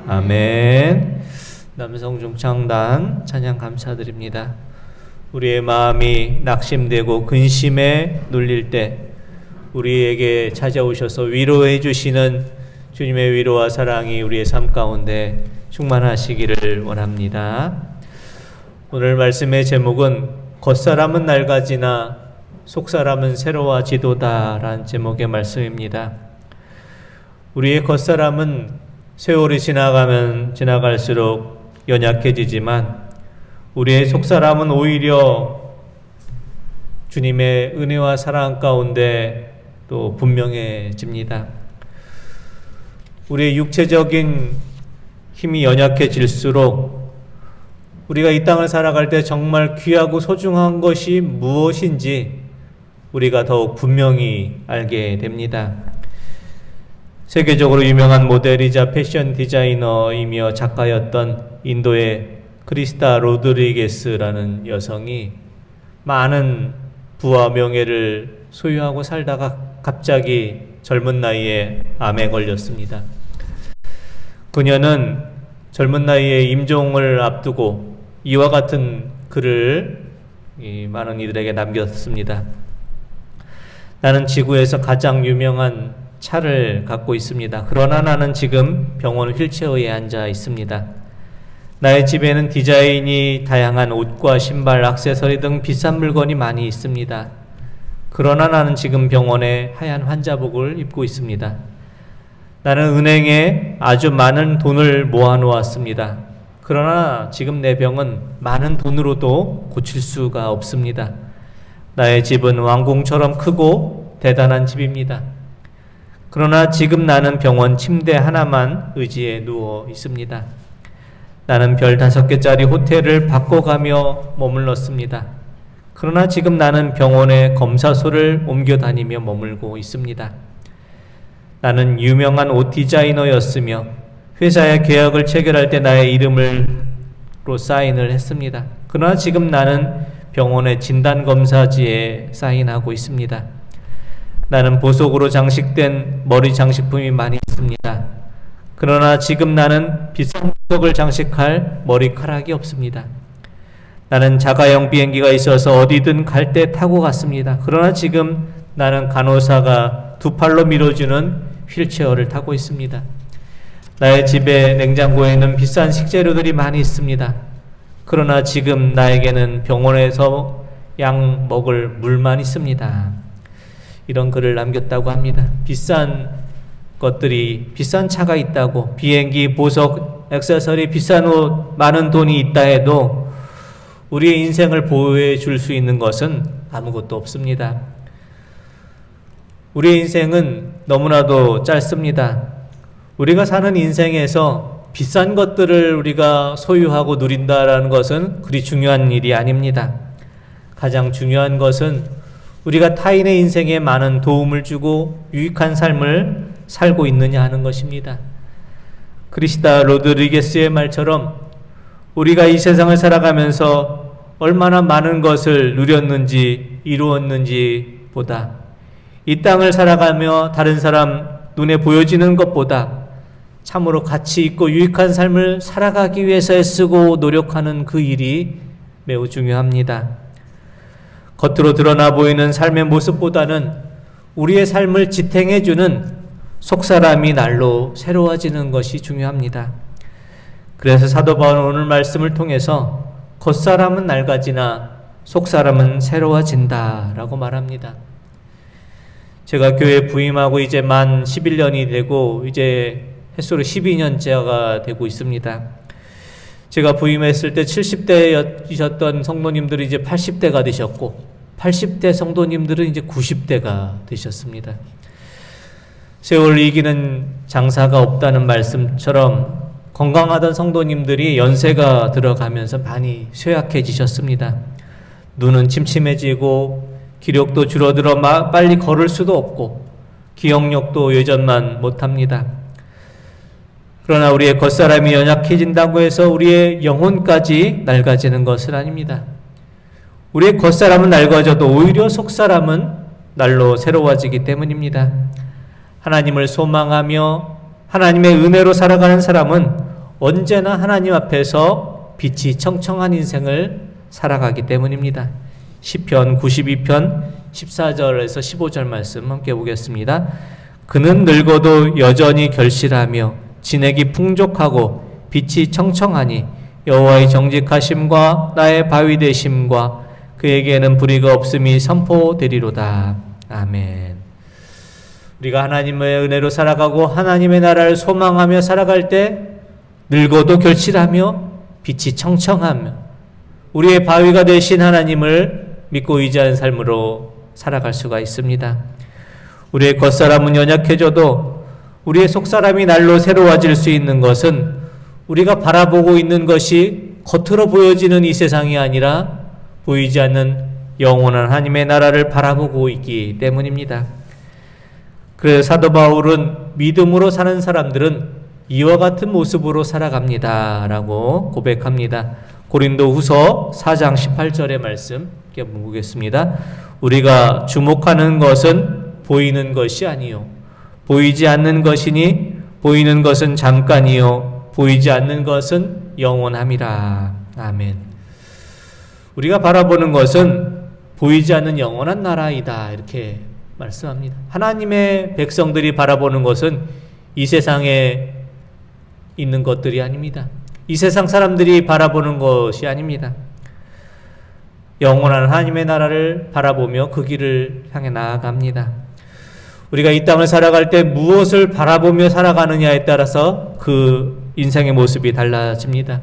아멘. 남성 중창단 찬양 감사드립니다. 우리의 마음이 낙심되고 근심에 눌릴 때 우리에게 찾아오셔서 위로해 주시는 주님의 위로와 사랑이 우리의 삶 가운데 충만하시기를 원합니다. 오늘 말씀의 제목은 겉사람은 낡아지나 속사람은 새로워지도다 라는 제목의 말씀입니다. 우리의 겉사람은 세월이 지나가면 지나갈수록 연약해지지만 우리의 속사람은 오히려 주님의 은혜와 사랑 가운데 또 분명해집니다. 우리의 육체적인 힘이 연약해질수록 우리가 이 땅을 살아갈 때 정말 귀하고 소중한 것이 무엇인지 우리가 더욱 분명히 알게 됩니다. 세계적으로 유명한 모델이자 패션 디자이너이며 작가였던 인도의 크리스타 로드리게스라는 여성이 많은 부와 명예를 소유하고 살다가 갑자기 젊은 나이에 암에 걸렸습니다. 그녀는 젊은 나이에 임종을 앞두고 이와 같은 글을 많은 이들에게 남겼습니다. 나는 지구에서 가장 유명한 차를 갖고 있습니다. 그러나 나는 지금 병원 휠체어에 앉아 있습니다. 나의 집에는 디자인이 다양한 옷과 신발, 액세서리 등 비싼 물건이 많이 있습니다. 그러나 나는 지금 병원에 하얀 환자복을 입고 있습니다. 나는 은행에 아주 많은 돈을 모아놓았습니다. 그러나 지금 내 병은 많은 돈으로도 고칠 수가 없습니다. 나의 집은 왕궁처럼 크고 대단한 집입니다. 그러나 지금 나는 병원 침대 하나만 의지해 누워 있습니다. 나는 별 5개짜리 호텔을 바꿔가며 머물렀습니다. 그러나 지금 나는 병원의 검사소를 옮겨 다니며 머물고 있습니다. 나는 유명한 옷 디자이너였으며 회사에 계약을 체결할 때 나의 이름으로 사인을 했습니다. 그러나 지금 나는 병원의 진단검사지에 사인하고 있습니다. 나는 보석으로 장식된 머리 장식품이 많이 있습니다. 그러나 지금 나는 비싼 보석을 장식할 머리카락이 없습니다. 나는 자가용 비행기가 있어서 어디든 갈 때 타고 갔습니다. 그러나 지금 나는 간호사가 두 팔로 밀어주는 휠체어를 타고 있습니다. 나의 집에 냉장고에는 비싼 식재료들이 많이 있습니다. 그러나 지금 나에게는 병원에서 약 먹을 물만 있습니다. 이런 글을 남겼다고 합니다. 비싼 것들이, 비싼 차가 있다고, 비행기, 보석, 액세서리, 비싼 옷, 많은 돈이 있다 해도 우리의 인생을 보호해 줄 수 있는 것은 아무것도 없습니다. 우리의 인생은 너무나도 짧습니다. 우리가 사는 인생에서 비싼 것들을 우리가 소유하고 누린다라는 것은 그리 중요한 일이 아닙니다. 가장 중요한 것은 우리가 타인의 인생에 많은 도움을 주고 유익한 삶을 살고 있느냐 하는 것입니다. 크리스타 로드리게스의 말처럼 우리가 이 세상을 살아가면서 얼마나 많은 것을 누렸는지 이루었는지 보다 이 땅을 살아가며 다른 사람 눈에 보여지는 것보다 참으로 가치 있고 유익한 삶을 살아가기 위해서 애쓰고 노력하는 그 일이 매우 중요합니다. 겉으로 드러나 보이는 삶의 모습보다는 우리의 삶을 지탱해주는 속사람이 날로 새로워지는 것이 중요합니다. 그래서 사도 바울은 오늘 말씀을 통해서 겉사람은 낡아지나 속사람은 새로워진다 라고 말합니다. 제가 교회 부임하고 이제 만 11년이 되고 이제 햇수로 12년째가 되고 있습니다. 제가 부임했을 때 70대이셨던 성도님들이 이제 80대가 되셨고 80대 성도님들은 이제 90대가 되셨습니다. 세월 이기는 장사가 없다는 말씀처럼 건강하던 성도님들이 연세가 들어가면서 많이 쇠약해지셨습니다. 눈은 침침해지고 기력도 줄어들어 빨리 걸을 수도 없고 기억력도 예전만 못합니다. 그러나 우리의 겉사람이 연약해진다고 해서 우리의 영혼까지 낡아지는 것은 아닙니다. 우리의 겉사람은 낡아져도 오히려 속사람은 날로 새로워지기 때문입니다. 하나님을 소망하며 하나님의 은혜로 살아가는 사람은 언제나 하나님 앞에서 빛이 청청한 인생을 살아가기 때문입니다. 시편 92편 14절에서 15절 말씀 함께 보겠습니다. 그는 늙어도 여전히 결실하며 진액이 풍족하고 빛이 청청하니 여호와의 정직하심과 나의 바위 되심과 그에게는 불의가 없음이 선포되리로다. 아멘. 우리가 하나님의 은혜로 살아가고 하나님의 나라를 소망하며 살아갈 때 늙어도 결실하며 빛이 청청하며 우리의 바위가 되신 하나님을 믿고 의지하는 삶으로 살아갈 수가 있습니다. 우리의 겉사람은 연약해져도 우리의 속사람이 날로 새로워질 수 있는 것은 우리가 바라보고 있는 것이 겉으로 보여지는 이 세상이 아니라 보이지 않는 영원한 하나님의 나라를 바라보고 있기 때문입니다. 그래서 사도 바울은 믿음으로 사는 사람들은 이와 같은 모습으로 살아갑니다 라고 고백합니다. 고린도 후서 4장 18절의 말씀 보겠습니다. 우리가 주목하는 것은 보이는 것이 아니요 보이지 않는 것이니 보이는 것은 잠깐이요 보이지 않는 것은 영원함이라. 아멘. 우리가 바라보는 것은 보이지 않는 영원한 나라이다 이렇게 말씀합니다. 하나님의 백성들이 바라보는 것은 이 세상에 있는 것들이 아닙니다. 이 세상 사람들이 바라보는 것이 아닙니다. 영원한 하나님의 나라를 바라보며 그 길을 향해 나아갑니다. 우리가 이 땅을 살아갈 때 무엇을 바라보며 살아가느냐에 따라서 그 인생의 모습이 달라집니다.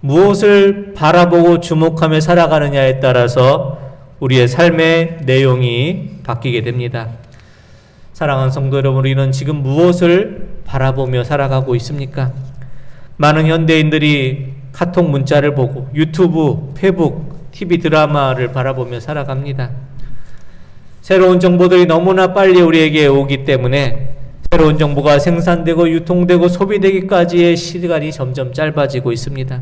무엇을 바라보고 주목하며 살아가느냐에 따라서 우리의 삶의 내용이 바뀌게 됩니다. 사랑하는 성도 여러분, 우리는 지금 무엇을 바라보며 살아가고 있습니까? 많은 현대인들이 카톡 문자를 보고 유튜브, 페북, TV 드라마를 바라보며 살아갑니다. 새로운 정보들이 너무나 빨리 우리에게 오기 때문에 새로운 정보가 생산되고 유통되고 소비되기까지의 시간이 점점 짧아지고 있습니다.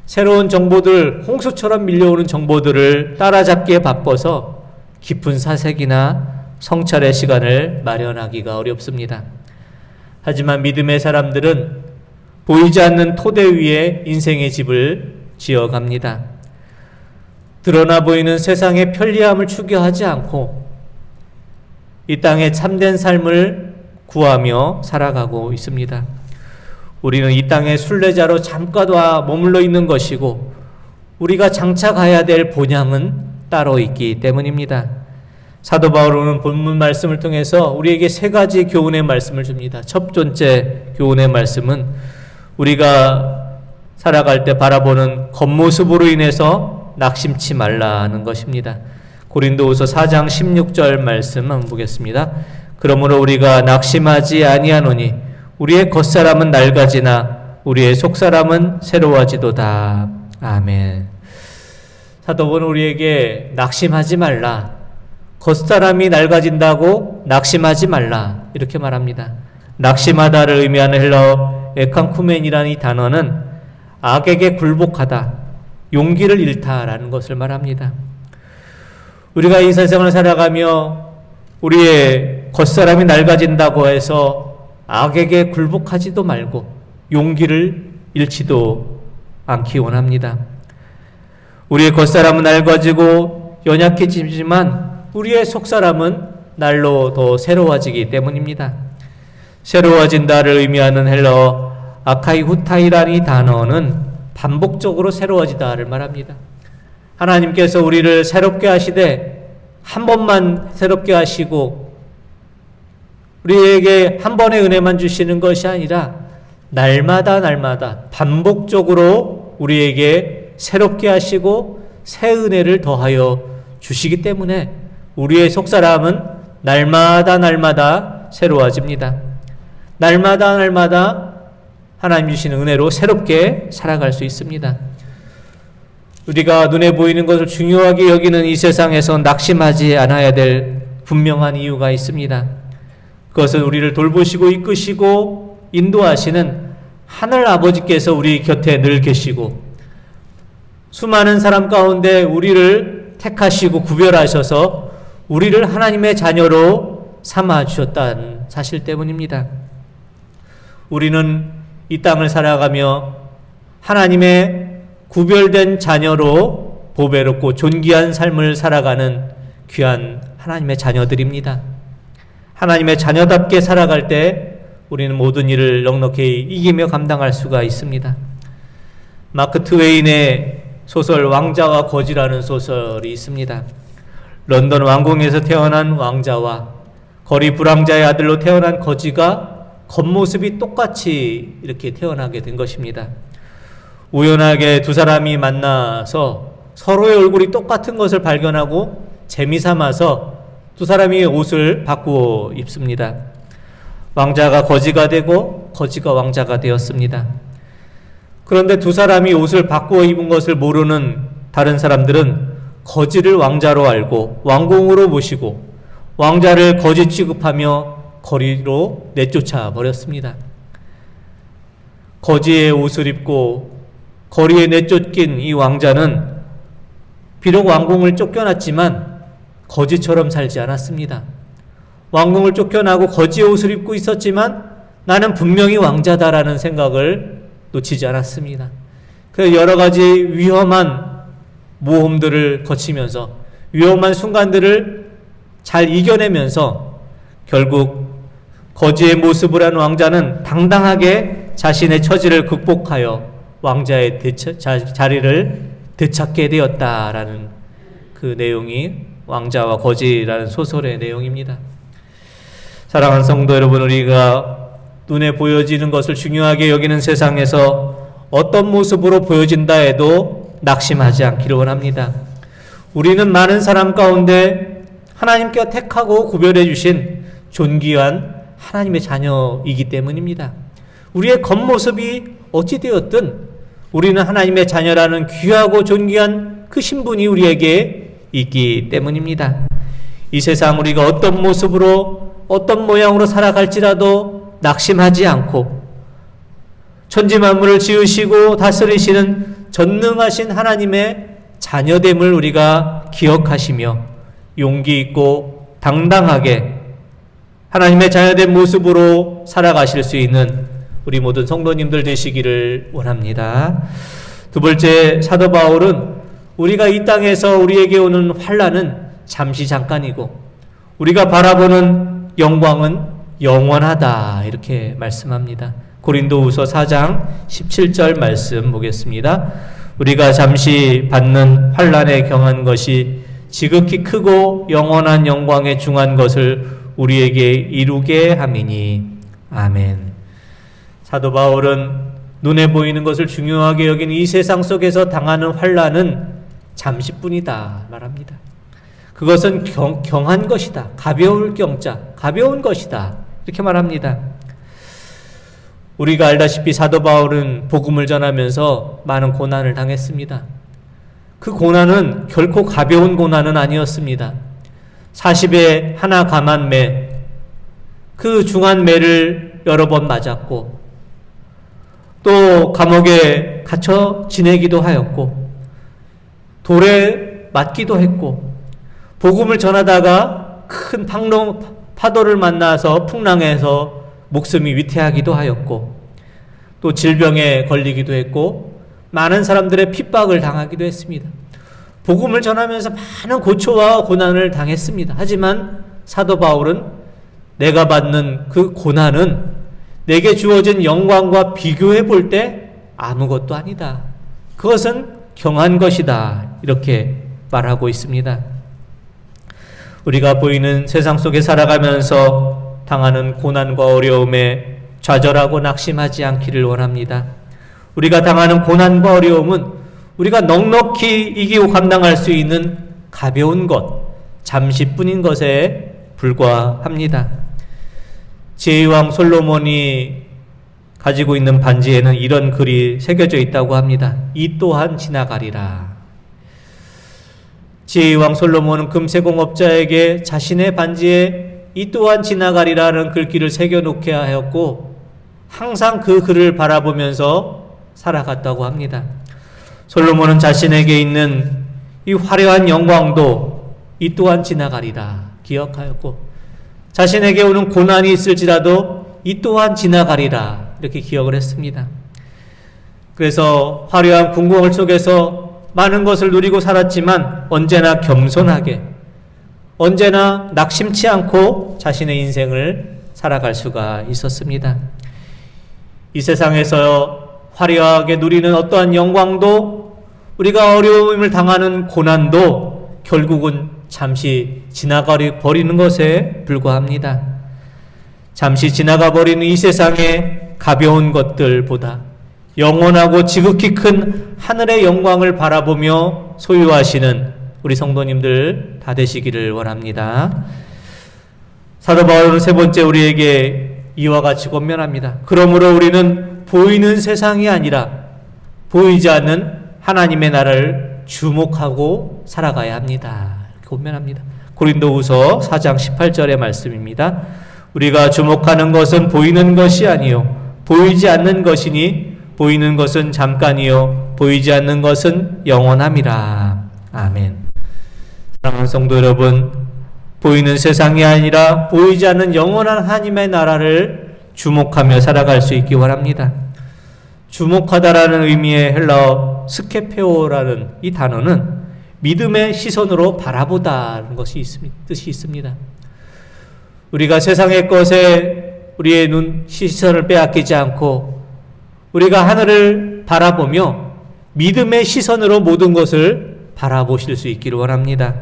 새로운 정보들, 홍수처럼 밀려오는 정보들을 따라잡기에 바빠서 깊은 사색이나 성찰의 시간을 마련하기가 어렵습니다. 하지만 믿음의 사람들은 보이지 않는 토대 위에 인생의 집을 지어갑니다. 드러나 보이는 세상의 편리함을 추구하지 않고 이 땅의 참된 삶을 구하며 살아가고 있습니다. 우리는 이 땅의 순례자로 잠깐 와 머물러 있는 것이고 우리가 장차 가야 될 본향은 따로 있기 때문입니다. 사도 바울은 본문 말씀을 통해서 우리에게 세 가지 교훈의 말씀을 줍니다. 첫 번째 교훈의 말씀은 우리가 살아갈 때 바라보는 겉모습으로 인해서 낙심치 말라는 것입니다. 고린도후서 4장 16절 말씀 한번 보겠습니다. 그러므로 우리가 낙심하지 아니하노니 우리의 겉사람은 낡아지나 우리의 속사람은 새로워지도다. 아멘. 사도 바울은 우리에게 낙심하지 말라, 겉사람이 낡아진다고 낙심하지 말라 이렇게 말합니다. 낙심하다를 의미하는 헬라어 에칸쿠멘이라는 이 단어는 악에게 굴복하다, 용기를 잃다라는 것을 말합니다. 우리가 이 세상을 살아가며 우리의 겉사람이 낡아진다고 해서 악에게 굴복하지도 말고 용기를 잃지도 않기 원합니다. 우리의 겉사람은 낡아지고 연약해지지만 우리의 속사람은 날로 더 새로워지기 때문입니다. 새로워진다를 의미하는 헬라어 아카이 후타이라는 이 단어는 반복적으로 새로워지다를 말합니다. 하나님께서 우리를 새롭게 하시되 한 번만 새롭게 하시고 우리에게 한 번의 은혜만 주시는 것이 아니라 날마다 반복적으로 우리에게 새롭게 하시고 새 은혜를 더하여 주시기 때문에 우리의 속사람은 날마다 새로워집니다. 날마다 하나님 주시는 은혜로 새롭게 살아갈 수 있습니다. 우리가 눈에 보이는 것을 중요하게 여기는 이 세상에서 낙심하지 않아야 될 분명한 이유가 있습니다. 그것은 우리를 돌보시고 이끄시고 인도하시는 하늘 아버지께서 우리 곁에 늘 계시고 수많은 사람 가운데 우리를 택하시고 구별하셔서 우리를 하나님의 자녀로 삼아 주셨다는 사실 때문입니다. 우리는 이 땅을 살아가며 하나님의 구별된 자녀로 보배롭고 존귀한 삶을 살아가는 귀한 하나님의 자녀들입니다. 하나님의 자녀답게 살아갈 때 우리는 모든 일을 넉넉히 이기며 감당할 수가 있습니다. 마크 트웨인의 소설 왕자와 거지라는 소설이 있습니다. 런던 왕궁에서 태어난 왕자와 거리 불황자의 아들로 태어난 거지가 겉모습이 똑같이 이렇게 태어나게 된 것입니다. 우연하게 두 사람이 만나서 서로의 얼굴이 똑같은 것을 발견하고 재미삼아서 두 사람이 옷을 바꾸어 입습니다. 왕자가 거지가 되고 거지가 왕자가 되었습니다. 그런데 두 사람이 옷을 바꾸어 입은 것을 모르는 다른 사람들은 거지를 왕자로 알고 왕궁으로 모시고 왕자를 거지 취급하며 거리로 내쫓아 버렸습니다. 거지의 옷을 입고 거리에 내쫓긴 이 왕자는 비록 왕궁을 쫓겨났지만 거지처럼 살지 않았습니다. 왕궁을 쫓겨나고 거지의 옷을 입고 있었지만 나는 분명히 왕자다라는 생각을 놓치지 않았습니다. 그래서 여러 가지 위험한 모험들을 거치면서 위험한 순간들을 잘 이겨내면서 결국 거지의 모습을 한 왕자는 당당하게 자신의 처지를 극복하여 왕자의 자리를 되찾게 되었다라는 그 내용이 왕자와 거지라는 소설의 내용입니다. 사랑하는 성도 여러분, 우리가 눈에 보여지는 것을 중요하게 여기는 세상에서 어떤 모습으로 보여진다 해도 낙심하지 않기를 원합니다. 우리는 많은 사람 가운데 하나님께서 택하고 구별해 주신 존귀한 하나님의 자녀이기 때문입니다. 우리의 겉모습이 어찌되었든 우리는 하나님의 자녀라는 귀하고 존귀한 그 신분이 우리에게 있기 때문입니다. 이 세상 우리가 어떤 모습으로 어떤 모양으로 살아갈지라도 낙심하지 않고 천지만물을 지으시고 다스리시는 전능하신 하나님의 자녀됨을 우리가 기억하시며 용기 있고 당당하게 하나님의 자녀된 모습으로 살아가실 수 있는 우리 모든 성도님들 되시기를 원합니다. 두 번째, 사도 바울은 우리가 이 땅에서 우리에게 오는 환난은 잠시 잠깐이고 우리가 바라보는 영광은 영원하다 이렇게 말씀합니다. 고린도후서 4장 17절 말씀 보겠습니다. 우리가 잠시 받는 환난에 경한 것이 지극히 크고 영원한 영광에 중한 것을 우리에게 이루게 함이니. 아멘. 사도 바울은 눈에 보이는 것을 중요하게 여기는 이 세상 속에서 당하는 환난은 잠시뿐이다 말합니다. 그것은 경한 것이다. 가벼울 경자, 가벼운 것이다. 이렇게 말합니다. 우리가 알다시피 사도 바울은 복음을 전하면서 많은 고난을 당했습니다. 그 고난은 결코 가벼운 고난은 아니었습니다. 40에 하나 감한 매, 그 중한 매를 여러 번 맞았고 또 감옥에 갇혀 지내기도 하였고 돌에 맞기도 했고 복음을 전하다가 큰 파도를 만나서 풍랑에서 목숨이 위태하기도 하였고 또 질병에 걸리기도 했고 많은 사람들의 핍박을 당하기도 했습니다. 복음을 전하면서 많은 고초와 고난을 당했습니다. 하지만 사도 바울은 내가 받는 그 고난은 내게 주어진 영광과 비교해 볼 때 아무것도 아니다. 그것은 경한 것이다. 이렇게 말하고 있습니다. 우리가 보이는 세상 속에 살아가면서 당하는 고난과 어려움에 좌절하고 낙심하지 않기를 원합니다. 우리가 당하는 고난과 어려움은 우리가 넉넉히 이기고 감당할 수 있는 가벼운 것, 잠시뿐인 것에 불과합니다. 지혜왕 솔로몬이 가지고 있는 반지에는 이런 글이 새겨져 있다고 합니다. 이 또한 지나가리라. 지혜왕 솔로몬은 금세공업자에게 자신의 반지에 이 또한 지나가리라는 글귀를 새겨놓게 하였고 항상 그 글을 바라보면서 살아갔다고 합니다. 솔로몬은 자신에게 있는 이 화려한 영광도 이 또한 지나가리라 기억하였고 자신에게 오는 고난이 있을지라도 이 또한 지나가리라 이렇게 기억을 했습니다. 그래서 화려한 궁궐 속에서 많은 것을 누리고 살았지만 언제나 겸손하게, 언제나 낙심치 않고 자신의 인생을 살아갈 수가 있었습니다. 이 세상에서 화려하게 누리는 어떠한 영광도, 우리가 어려움을 당하는 고난도 결국은 잠시 지나가 버리는 것에 불과합니다. 잠시 지나가 버리는 이 세상의 가벼운 것들보다 영원하고 지극히 큰 하늘의 영광을 바라보며 소유하시는 우리 성도님들 다 되시기를 원합니다. 사도 바울은 세 번째 우리에게 이와 같이 권면합니다. 그러므로 우리는 보이는 세상이 아니라 보이지 않는 하나님의 나라를 주목하고 살아가야 합니다. 이렇게 권면합니다. 고린도후서 4장 18절의 말씀입니다. 우리가 주목하는 것은 보이는 것이 아니요 보이지 않는 것이니 보이는 것은 잠깐이요 보이지 않는 것은 영원함이라. 아멘. 사랑하는 성도 여러분, 보이는 세상이 아니라 보이지 않는 영원한 하나님의 나라를 주목하며 살아갈 수 있기 바랍니다. 주목하다라는 의미의 헬라어 스케페오라는 이 단어는 믿음의 시선으로 바라보다는 것이 뜻이 있습니다. 우리가 세상의 것에 우리의 시선을 빼앗기지 않고 우리가 하늘을 바라보며 믿음의 시선으로 모든 것을 바라보실 수 있기를 원합니다.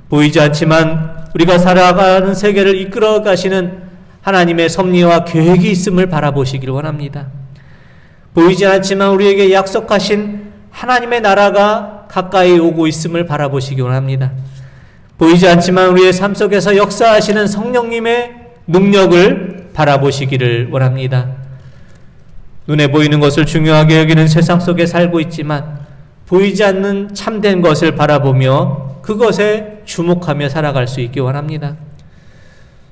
보이지 않지만 우리가 살아가는 세계를 이끌어 가시는 하나님의 섭리와 계획이 있음을 바라보시기를 원합니다. 보이지 않지만 우리에게 약속하신 하나님의 나라가 가까이 오고 있음을 바라보시기 원합니다. 보이지 않지만 우리의 삶 속에서 역사하시는 성령님의 능력을 바라보시기를 원합니다. 눈에 보이는 것을 중요하게 여기는 세상 속에 살고 있지만 보이지 않는 참된 것을 바라보며 그것에 주목하며 살아갈 수 있기 원합니다.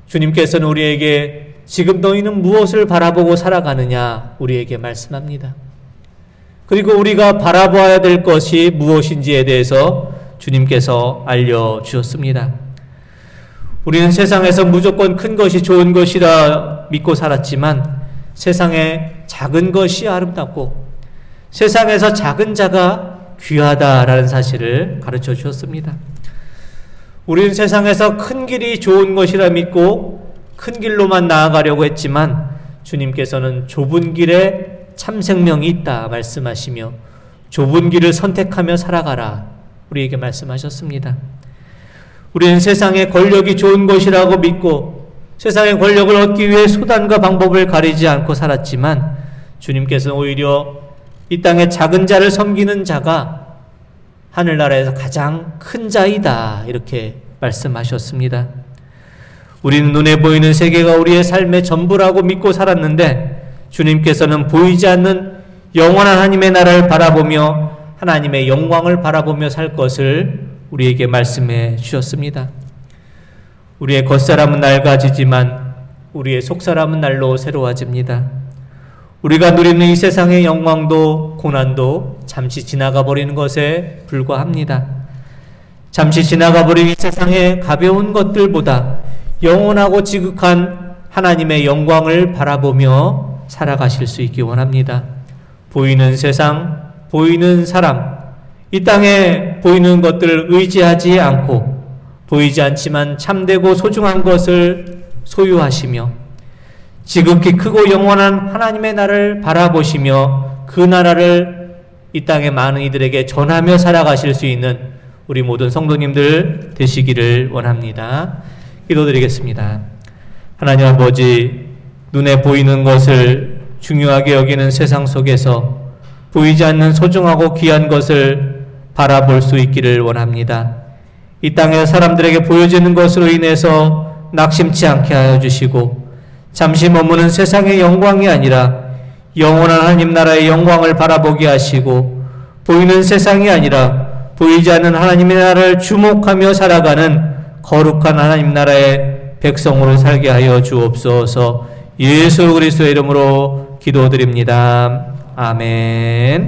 주님께서는 우리에게 지금 너희는 무엇을 바라보고 살아가느냐 우리에게 말씀합니다. 그리고 우리가 바라봐야 될 것이 무엇인지에 대해서 주님께서 알려주셨습니다. 우리는 세상에서 무조건 큰 것이 좋은 것이라 믿고 살았지만 세상에 작은 것이 아름답고 세상에서 작은 자가 귀하다라는 사실을 가르쳐 주셨습니다. 우리는 세상에서 큰 길이 좋은 것이라 믿고 큰 길로만 나아가려고 했지만 주님께서는 좁은 길에 참 생명이 있다 말씀하시며 좁은 길을 선택하며 살아가라 우리에게 말씀하셨습니다. 우리는 세상의 권력이 좋은 것이라고 믿고 세상의 권력을 얻기 위해 수단과 방법을 가리지 않고 살았지만 주님께서는 오히려 이 땅의 작은 자를 섬기는 자가 하늘나라에서 가장 큰 자이다 이렇게 말씀하셨습니다. 우리는 눈에 보이는 세계가 우리의 삶의 전부라고 믿고 살았는데 주님께서는 보이지 않는 영원한 하나님의 나라를 바라보며 하나님의 영광을 바라보며 살 것을 우리에게 말씀해 주셨습니다. 우리의 겉사람은 낡아지지만 우리의 속사람은 날로 새로워집니다. 우리가 누리는 이 세상의 영광도 고난도 잠시 지나가 버리는 것에 불과합니다. 잠시 지나가 버린 이 세상의 가벼운 것들보다 영원하고 지극한 하나님의 영광을 바라보며 살아가실 수 있기 원합니다. 보이는 세상, 보이는 사람, 이 땅에 보이는 것들을 의지하지 않고 보이지 않지만 참되고 소중한 것을 소유하시며 지극히 크고 영원한 하나님의 나라를 바라보시며 그 나라를 이 땅의 많은 이들에게 전하며 살아가실 수 있는 우리 모든 성도님들 되시기를 원합니다. 기도드리겠습니다. 하나님 아버지, 눈에 보이는 것을 중요하게 여기는 세상 속에서 보이지 않는 소중하고 귀한 것을 바라볼 수 있기를 원합니다. 이 땅의 사람들에게 보여지는 것으로 인해서 낙심치 않게 하여 주시고 잠시 머무는 세상의 영광이 아니라 영원한 하나님 나라의 영광을 바라보게 하시고 보이는 세상이 아니라 보이지 않는 하나님의 나라를 주목하며 살아가는 거룩한 하나님 나라의 백성으로 살게 하여 주옵소서. 예수 그리스도의 이름으로 기도드립니다. 아멘.